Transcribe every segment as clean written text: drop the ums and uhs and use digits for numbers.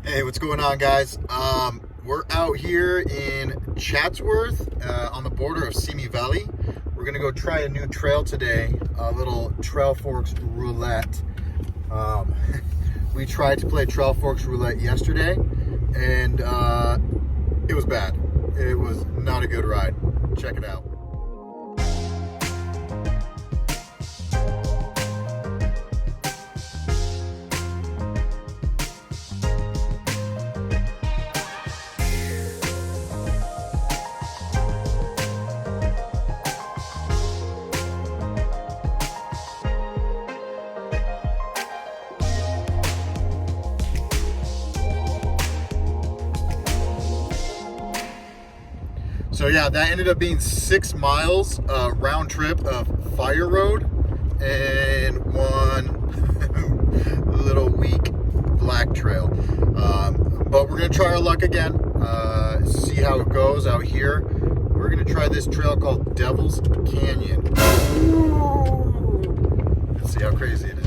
Hey, what's going on, guys? We're out here in Chatsworth on the border of Simi Valley. We're gonna go try a new trail today, a little Trail Forks Roulette. We tried to play Trail Forks Roulette yesterday, and it was bad. It was not a good ride. Check it out. So yeah, that ended up being 6 miles round trip of fire road and one little weak black trail. But we're gonna try our luck again, see how it goes out here. We're gonna try this trail called Devil's Canyon. Let's see how crazy it is.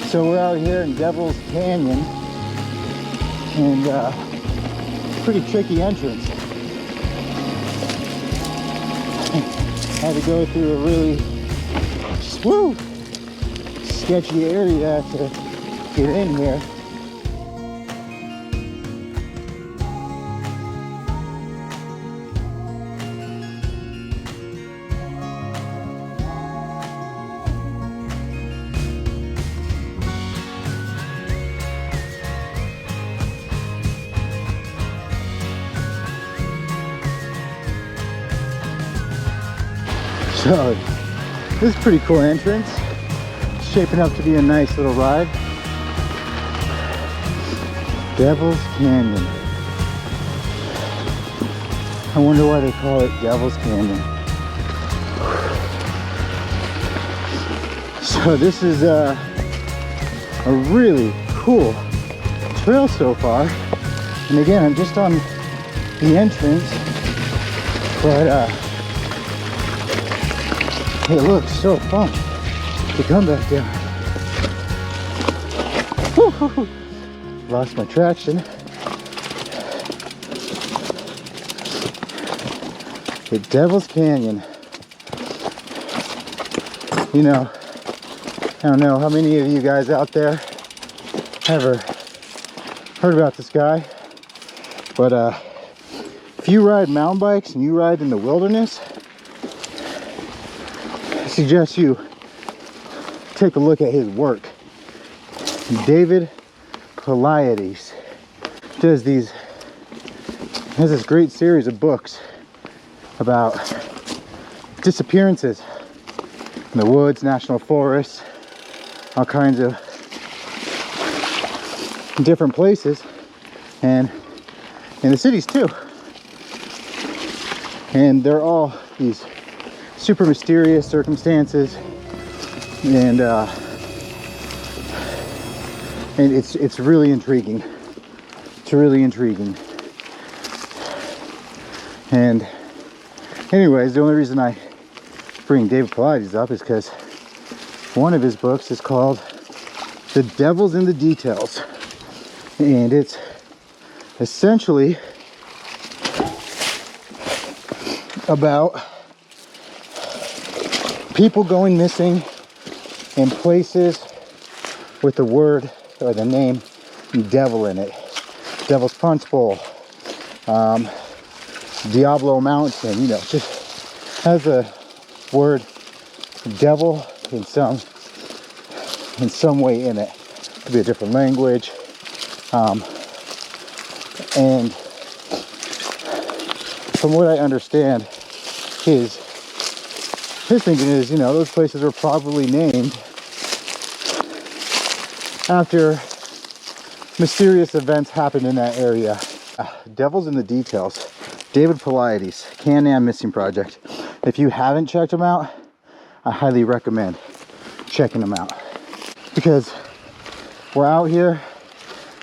So we're out here in Devil's Canyon, and pretty tricky entrance. Had to go through a really sketchy area to get in here. So this is a pretty cool entrance. It's shaping up to be a nice little ride. Devil's Canyon. I wonder why they call it Devil's Canyon. So this is a really cool trail so far. And again, I'm just on the entrance, but it looks so fun to come back down. Woo-hoo-hoo. Lost my traction. The Devil's Canyon. You know, I don't know how many of you guys out there ever heard about this guy, but if you ride mountain bikes and you ride in the wilderness, I suggest you take a look at his work. David Poliades has this great series of books about disappearances in the woods, national forests, all kinds of different places, and in the cities too. And they're all these super mysterious circumstances, and it's really intriguing. It's really intriguing. And anyways, the only reason I bring David Poliades up is because one of his books is called The Devil's in the Details, and it's essentially about people going missing in places with the word or the name devil in it. Devil's Punch Bowl, Diablo Mountain, you know, just has a word devil in some way in it. Could be a different language. And from what I understand, his thinking is, you know, those places were probably named after mysterious events happened in that area. Devil's in the Details. David Poliades, Can-Am Missing Project. If you haven't checked them out, I highly recommend checking them out. Because we're out here,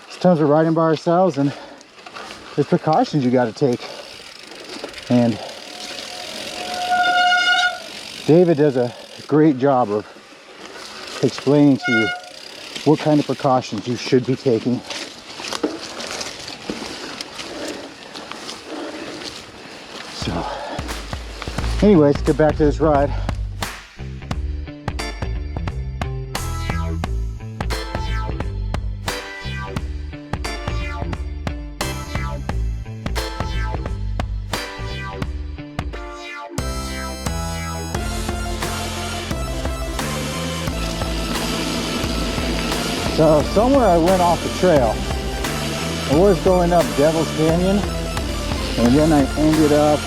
sometimes we're riding by ourselves and there's precautions you gotta take. And David does a great job of explaining to you what kind of precautions you should be taking. So, anyways, let's get back to this ride. So somewhere I went off the trail. I was going up Devil's Canyon, and then I ended up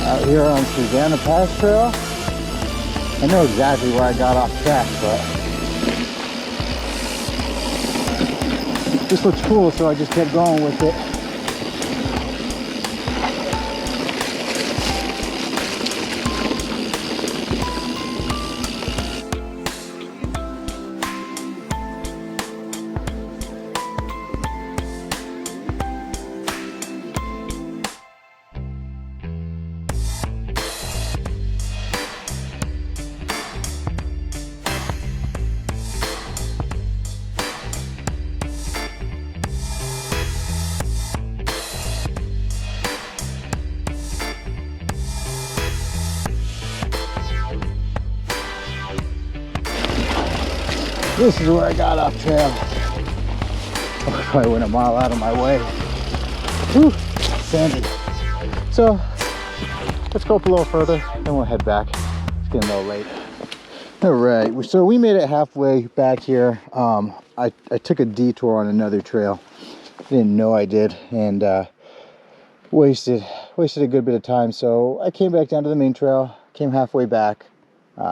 out here on Susanna Pass Trail. I know exactly where I got off track, but this looks cool, so I just kept going with it. This is where I got off trail. I probably went a mile out of my way. Whew, sandy. So let's go up a little further, then we'll head back. It's getting a little late. All right, so we made it halfway back here. I took a detour on another trail. I didn't know I did, and wasted a good bit of time. So I came back down to the main trail, came halfway back.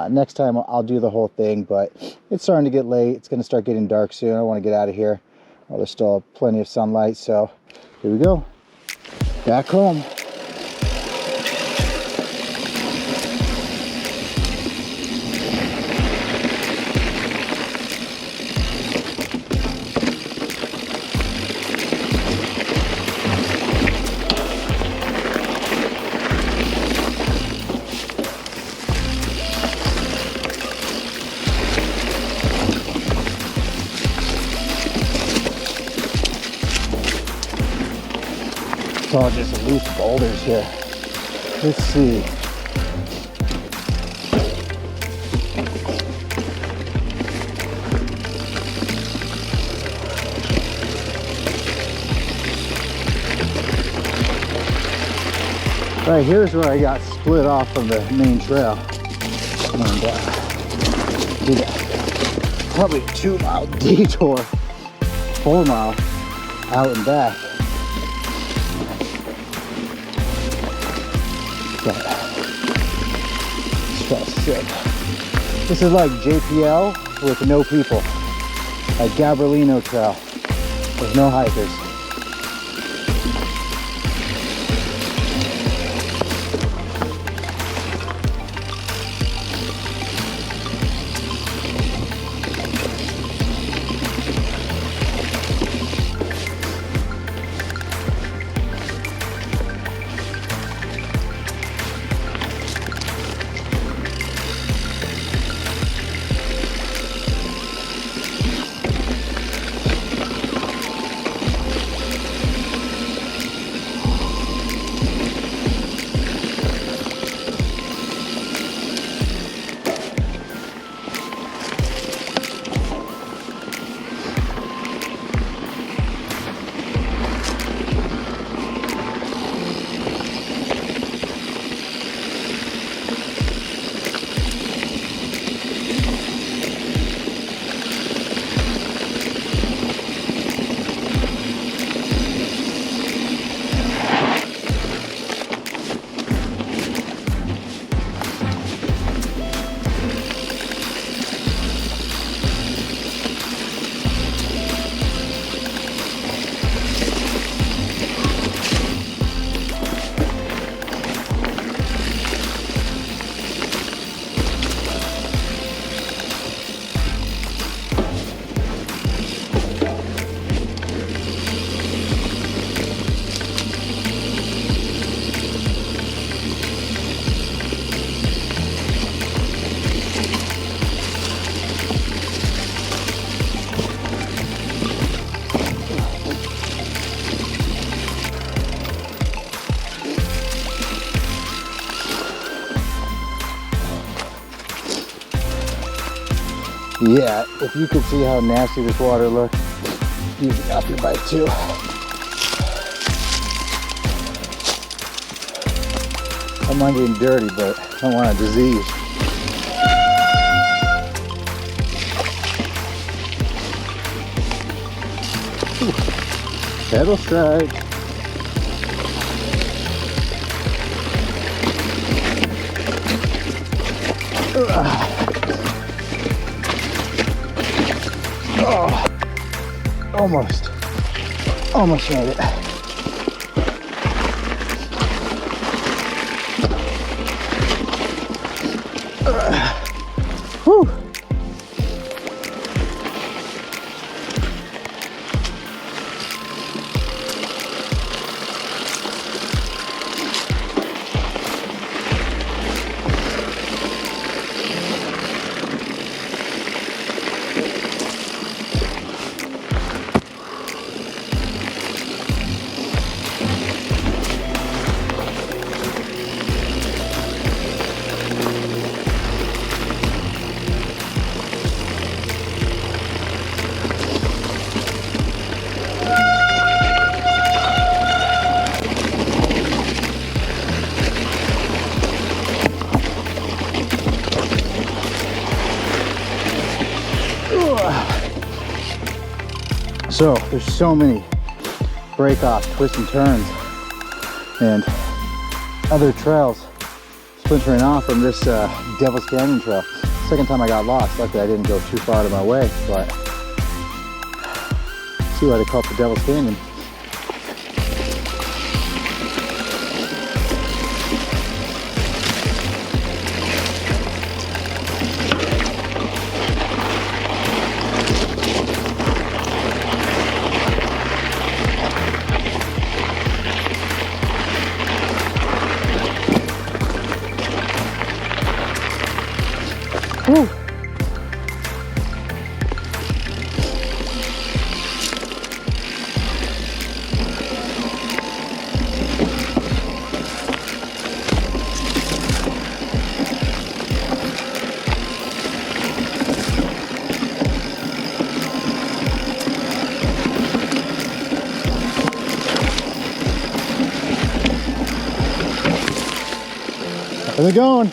Next time I'll do the whole thing, but it's starting to get late. It's going to start getting dark soon. I want to get out of here. Well, there's still plenty of sunlight, so here we go. Back home. All just loose boulders here. Let's see. Right here's where I got split off from the main trail, and did a probably 2 mile detour, 4 mile out and back. Sick. This is like JPL with no people, like Gabrielino Trail with no hikers. Yeah, if you could see how nasty this water looks, you'd be off your bike too. I don't mind getting dirty, but I don't want a disease. Pedal strike. Oh, almost made it. Whew. So there's so many break-offs, twists and turns, and other trails splintering off from this Devil's Canyon trail. Second time I got lost. Luckily I didn't go too far out of my way, but see why they call it the Devil's Canyon. Whew. How's it going?